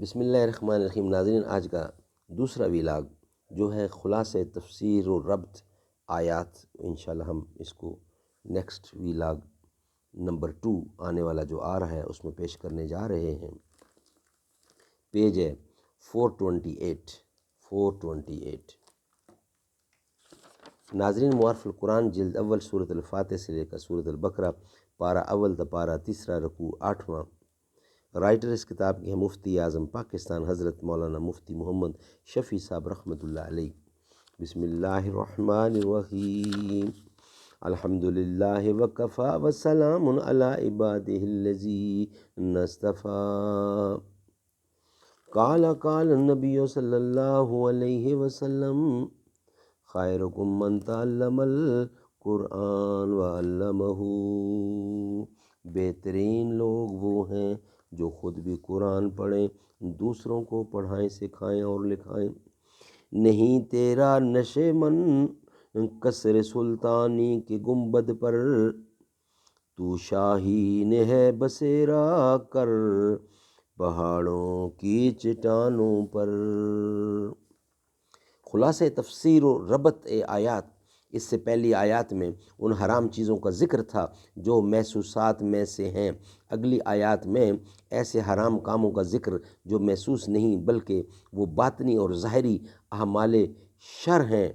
بسم اللہ الرحمن الرحیم۔ ناظرین، آج کا دوسرا ویلاگ جو ہے خلاصہ تفسیر و ربط آیات، انشاءاللہ ہم اس کو نیکسٹ ویلاگ نمبر 2 آنے والا جو آ رہا ہے اس میں پیش کرنے جا رہے ہیں۔ پیج ہے 428۔ ناظرین، معارف القرآن جلد اول سورۃ الفاتح سے لے کر سورۃ البقرہ، پارہ اول تا پارہ تیسرا، رکوع 8واں۔ رائٹر اس کتاب کے ہیں مفتی اعظم پاکستان حضرت مولانا مفتی محمد شفیع صاحب رحمۃ اللہ علیہ۔ بسم اللہ الرحمن الرحیم۔ الحمد للہ وکفیٰ وسلام علی عبادہ الذین اصطفیٰ۔ قال النبی صلی اللہ علیہ وسلم خیرکم من تعلم القرآن وعلمہ۔ بہترین لوگ وہ ہیں جو خود بھی قرآن پڑھیں، دوسروں کو پڑھائیں، سکھائیں اور لکھائیں۔ نہیں تیرا نشے من قصر سلطانی کے گنبد پر، تو شاہین ہے بسیرا کر پہاڑوں کی چٹانوں پر۔ خلاصہ تفسیر و ربط آیات، اس سے پہلی آیات میں ان حرام چیزوں کا ذکر تھا جو محسوسات میں سے ہیں۔ اگلی آیات میں ایسے حرام کاموں کا ذکر جو محسوس نہیں بلکہ وہ باطنی اور ظاہری اعمال شر ہیں۔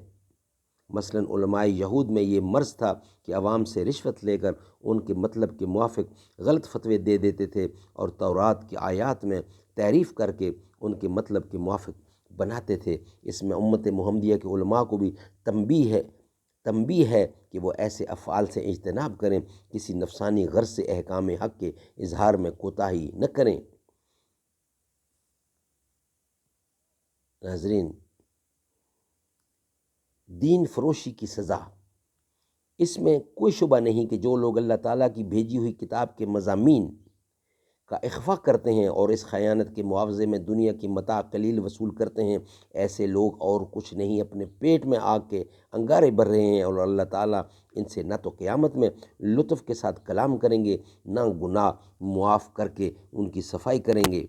مثلا علماء یہود میں یہ مرض تھا کہ عوام سے رشوت لے کر ان کے مطلب کے موافق غلط فتوے دے دیتے تھے اور تورات کی آیات میں تعریف کر کے ان کے مطلب کے موافق بناتے تھے۔ اس میں امت محمدیہ کے علماء کو بھی تنبیہ ہے کہ وہ ایسے افعال سے اجتناب کریں، کسی نفسانی غرض سے احکام حق کے اظہار میں کوتاہی نہ کریں۔ ناظرین، دین فروشی کی سزا، اس میں کوئی شبہ نہیں کہ جو لوگ اللہ تعالیٰ کی بھیجی ہوئی کتاب کے مضامین کا اخفاء کرتے ہیں اور اس خیانت کے معاوضے میں دنیا کی متاع قلیل وصول کرتے ہیں، ایسے لوگ اور کچھ نہیں اپنے پیٹ میں آگ کے انگارے بھر رہے ہیں، اور اللہ تعالیٰ ان سے نہ تو قیامت میں لطف کے ساتھ کلام کریں گے، نہ گناہ معاف کر کے ان کی صفائی کریں گے۔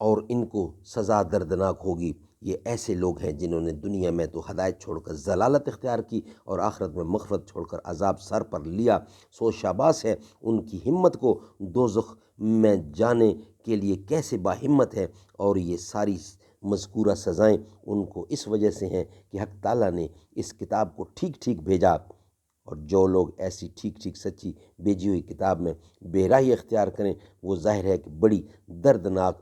اور ان کو سزا دردناک ہوگی۔ یہ ایسے لوگ ہیں جنہوں نے دنیا میں تو ہدایت چھوڑ کر ضلالت اختیار کی اور آخرت میں مغفرت چھوڑ کر عذاب سر پر لیا۔ سو شاباش ہے ان کی ہمت کو، دوزخ میں جانے کے لیے کیسے باہمت ہے۔ اور یہ ساری مذکورہ سزائیں ان کو اس وجہ سے ہیں کہ حق تعالیٰ نے اس کتاب کو ٹھیک ٹھیک بھیجا، اور جو لوگ ایسی ٹھیک ٹھیک سچی بھیجی ہوئی کتاب میں بے راہی اختیار کریں، وہ ظاہر ہے کہ بڑی دردناک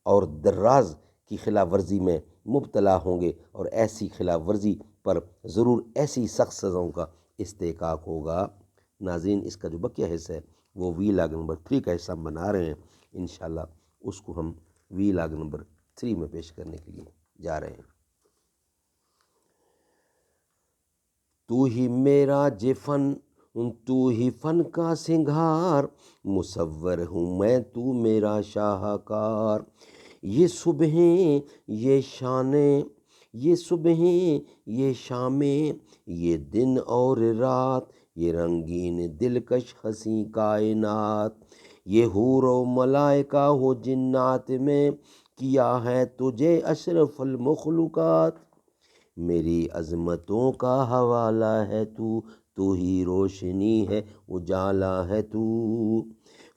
اور دراز کی خلاف ورزی میں مبتلا ہوں گے، اور ایسی خلاف ورزی پر ضرور ایسی سخت سزاؤں کا استحقاق ہوگا۔ ناظرین، اس کا جو بقیہ حصہ ہے وہ ویلاگ نمبر 3 کا حصہ ہم بنا رہے ہیں، انشاءاللہ اس کو ہم ویلاگ نمبر 3 میں پیش کرنے کے لیے جا رہے ہیں۔ تو ہی میرا جفن، تو ہی فن کا سنگھار، مصور ہوں میں تو میرا شاہکار۔ یہ صبحیں یہ شانیں، یہ صبحیں یہ شامیں، یہ دن اور رات، یہ رنگین دلکش حسین کائنات۔ یہ حور و ملائکہ ہو جنات میں، کیا ہے تجھے اشرف المخلوقات۔ میری عظمتوں کا حوالہ ہے تو ہی روشنی ہے اجالا ہے تو۔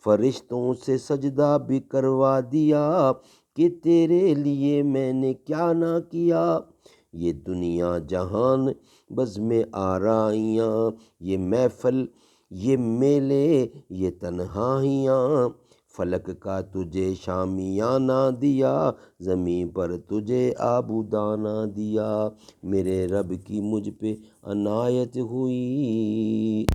فرشتوں سے سجدہ بھی کروا دیا کہ تیرے لیے میں نے کیا نہ کیا۔ یہ دنیا جہان بزم آرائیاں، یہ محفل یہ میلے یہ تنہائیاں۔ فلک کا تجھے شامیانہ دیا، زمین پر تجھے آبودانہ دیا۔ میرے رب کی مجھ پہ عنایت ہوئی۔